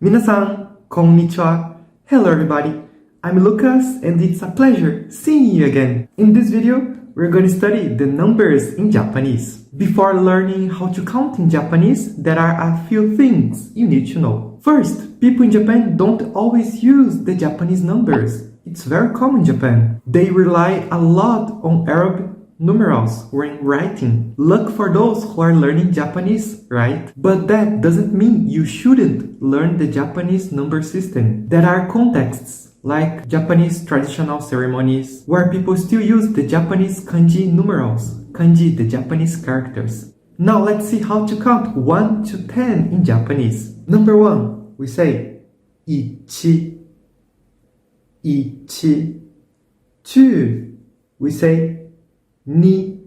Minasan, konnichiwa. Hello everybody, I'm Lucas and it's a pleasure seeing you again. In this video, we're going to study the numbers in Japanese. Before learning how to count in Japanese, there are a few things you need to know. First, people in Japan don't always use the Japanese numbers. It's very common in Japan. They rely a lot on Arabic numerals when writing. Luck for those who are learning Japanese, right? But that doesn't mean you shouldn't learn the Japanese number system. There are contexts like Japanese traditional ceremonies where people still use the Japanese kanji numerals, kanji, the Japanese characters. Now let's see how to count 1 to 10 in Japanese. Number 1, we say ichi, ichi. 2, we say ni,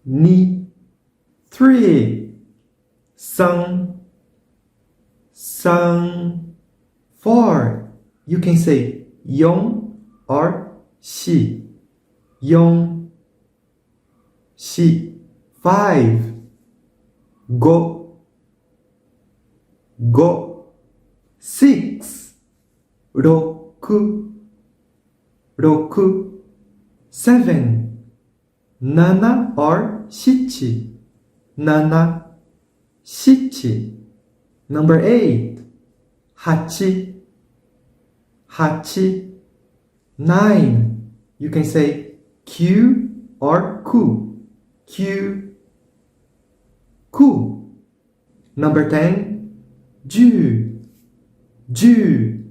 ni. 3, san, san. 4, you can say yon or shi, yon, shi. 5, go, go. 6, roku, roku. 7, nana or shichi, nana, shichi. Number 8, hachi, hachi. 9, you can say kyu or ku, kyu, ku. Number 10, ju, ju.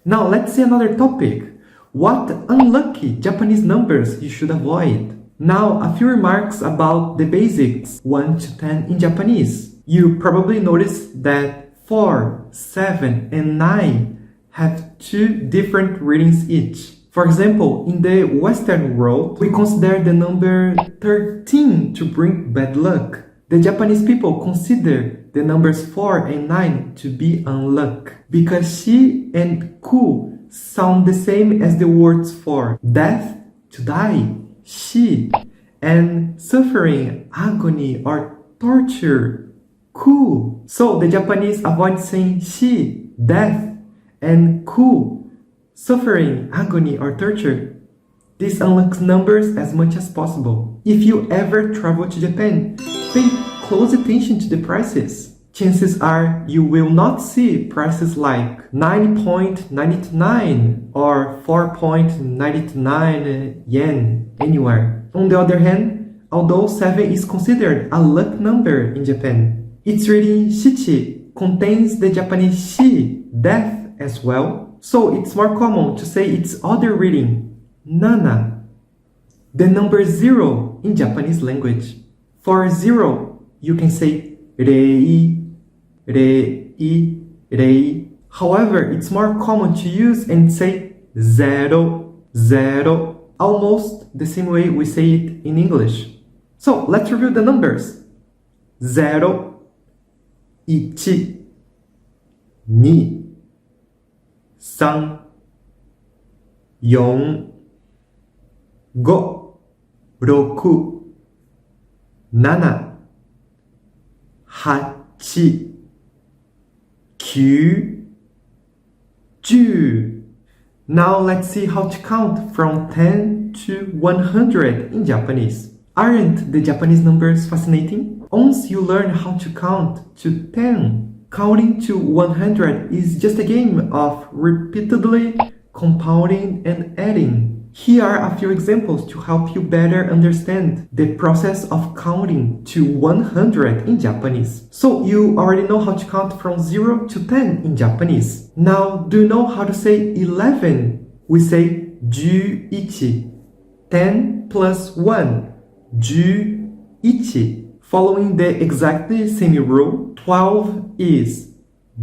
Now let's see another topic. What unlucky Japanese numbers you should avoid. Now, a few remarks about the basics 1 to 10 in Japanese. You probably noticed that 4, 7, and 9 have 2 different readings each. For example, in the Western world, we consider the number 13 to bring bad luck. The Japanese people consider the numbers 4 and 9 to be unluck because shi and ku sound the same as the words for death, to die, shi, and suffering, agony, or torture, ku. So the Japanese avoid saying shi, death, and ku, suffering, agony, or torture. This unlocks numbers as much as possible. If you ever travel to Japan, pay close attention to the prices. Chances are you will not see prices like 9.99 or 4.99 yen anywhere. On the other hand, although 7 is considered a luck number in Japan, its reading shichi contains the Japanese shi, death, as well. So it's more common to say its other reading, nana. The number 0 in Japanese language. For 0, you can say rei, rei, rei. However, it's more common to use and say zero, zero, almost the same way we say it in English. So let's review the numbers. 0, 1, 2, 3, 4, 5, 6, 7, 8, 9, 10. Now let's see how to count from 10 to 100 in Japanese. Aren't the Japanese numbers fascinating? Once you learn how to count to 10, counting to 100 is just a game of repeatedly compounding and adding. Here are a few examples to help you better understand the process of counting to 100 in Japanese. So you already know how to count from 0 to 10 in Japanese. Now, do you know how to say 11? We say 11. 10 plus 1, 11. Following the exactly same rule, 12 is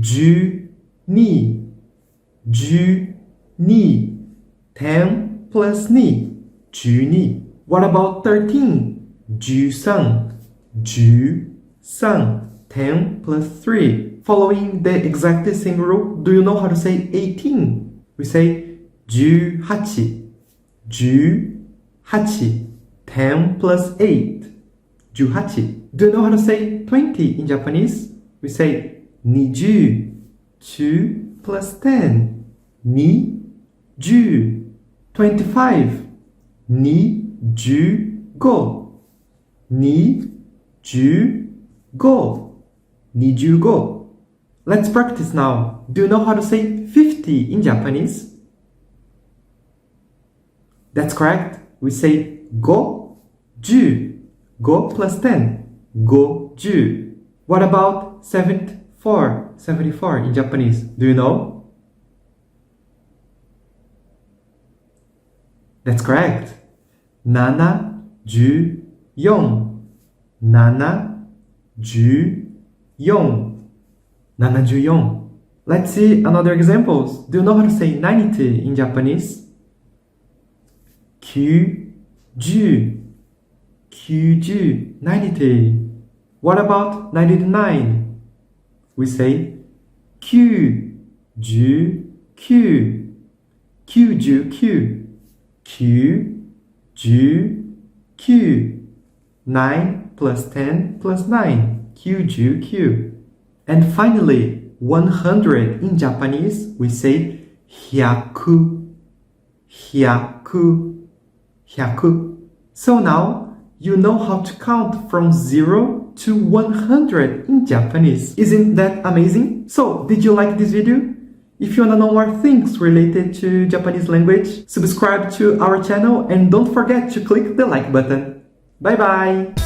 12, 12. 10 plus ni, 12. What about 13? 13, 13. 10 plus 3. Following the exactly same rule, do you know how to say 18? We say 18, 18. 10 plus 8, 18. Do you know how to say 20 in Japanese? We say Niju. 2 plus 10. Ni-ju. 25. Ni-ju-go. Ni-ju-go. Ni-ju-go. Let's practice now. Do you know how to say 50 in Japanese? That's correct. We say go-ju. Go plus 10. Go-ju. What about 74? 74 in Japanese. Do you know? That's correct. 74. 74. 74. Let's see another examples. Do you know how to say 90 in Japanese? 90. 90. What about 99? We say 99. 9 plus 10 plus 9. 99. And finally, 100 in Japanese, we say 100. 100. So now, you know how to count from 0 to 100 in Japanese. Isn't that amazing? So, did you like this video? If you want to know more things related to Japanese language, subscribe to our channel and don't forget to click the like button. Bye bye!